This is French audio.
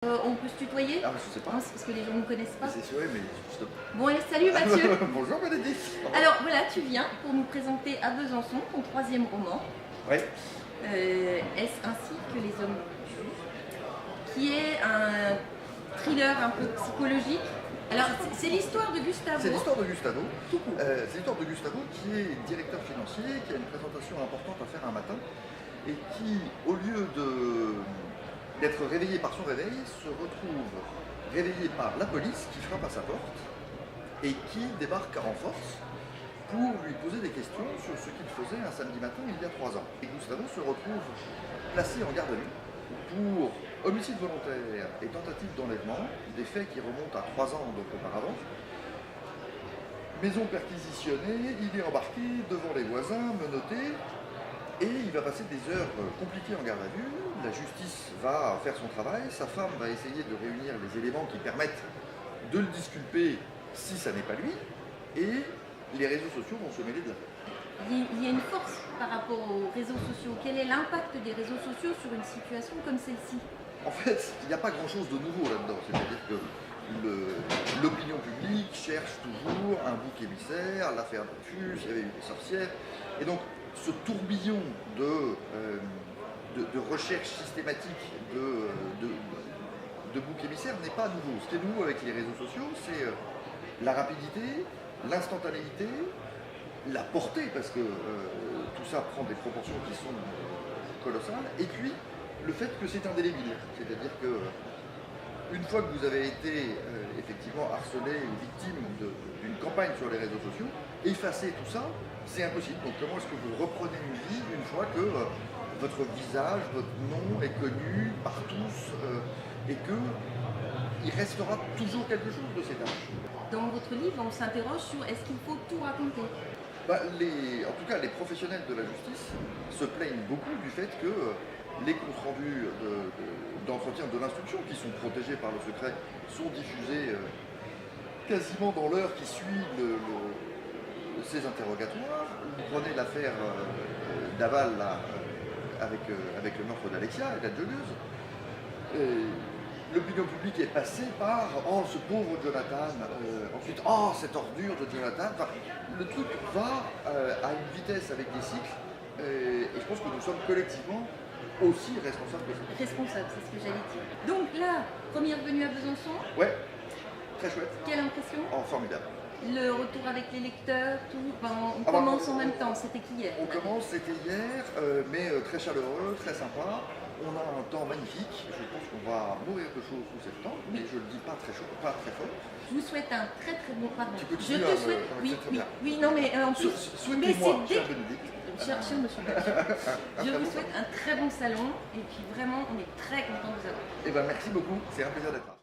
On peut se tutoyer? Ah, je sais pas. Non, c'est parce que les gens ne nous connaissent pas. C'est sûr, mais stop. Bon, allez, salut Mathieu. Bonjour Bénédicte. Alors voilà, tu viens pour nous présenter À Besançon, ton troisième roman. Ouais. Est-ce ainsi que les hommes jugent, qui est un thriller un peu psychologique. Alors, c'est l'histoire de Gustavo. C'est l'histoire de Gustavo. Tout court. C'est l'histoire de Gustavo qui est directeur financier, qui a une présentation importante à faire un matin et qui, au lieu d'être réveillé par son réveil, se retrouve réveillé par la police qui frappe à sa porte et qui débarque en force pour lui poser des questions sur ce qu'il faisait un samedi matin il y a 3 ans. Et Gustavo se retrouve placé en garde à vue pour homicide volontaire et tentative d'enlèvement, des faits qui remontent à 3 ans donc auparavant. Maison perquisitionnée, il est embarqué devant les voisins, menotté, et il va passer des heures compliquées en garde à vue. La justice va faire son travail, sa femme va essayer de réunir les éléments qui permettent de le disculper si ça n'est pas lui, et les réseaux sociaux vont se mêler de l'affaire. Il y a une force par rapport aux réseaux sociaux. Quel est l'impact des réseaux sociaux sur une situation comme celle-ci? En fait, il n'y a pas grand-chose de nouveau là-dedans. C'est-à-dire que l'opinion publique cherche toujours un bouc émissaire, l'affaire Dreyfus, il y avait eu des sorcières. Et donc, ce tourbillon de recherche systématique de bouc émissaire n'est pas nouveau. Ce qui est nouveau avec les réseaux sociaux, c'est la rapidité, l'instantanéité, la portée, parce que tout ça prend des proportions qui sont colossales, et puis le fait que c'est indélébile. C'est-à-dire que une fois que vous avez été effectivement harcelé ou victime d'une campagne sur les réseaux sociaux, effacer tout ça, c'est impossible. Donc comment est-ce que vous reprenez une vie une fois que votre visage, votre nom est connu par tous et qu'il restera toujours quelque chose de cet âge? Dans votre livre, on s'interroge sur est-ce qu'il faut tout raconter? En tout cas, les professionnels de la justice se plaignent beaucoup du fait que les comptes rendus d'entretien de l'instruction, qui sont protégés par le secret, sont diffusés quasiment dans l'heure qui suit ces interrogatoires. Vous prenez l'affaire Daval avec le meurtre d'Alexia et la joggeuse. L'opinion publique est passée par « Oh, ce pauvre Jonathan », ensuite « Oh, cette ordure de Jonathan ». Enfin, le truc va à une vitesse avec des cycles, et je pense que nous sommes collectivement aussi responsables de ça. Responsable, c'est ce que j'allais dire. Donc là, première venue à Besançon. Ouais, très chouette. Quelle impression? Oh, formidable. Le retour avec les lecteurs, tout. On commence en même temps, c'était qu'hier. On commence, c'était hier, mais très chaleureux, très sympa. On a un temps magnifique. Je pense qu'on va mourir de chaud sous septembre, mais je le dis pas très chaud, pas très fort. Je vous souhaite un très très bon pardon. Tu peux Je te souhaite. Oui, non, mais en plus. Souhaitez-moi, cher Bénédicte. Cher monsieur Mathieu. Je vous souhaite un très bon salon et puis vraiment, on est très content de vous avoir. Eh ben, merci beaucoup, c'est un plaisir d'être là.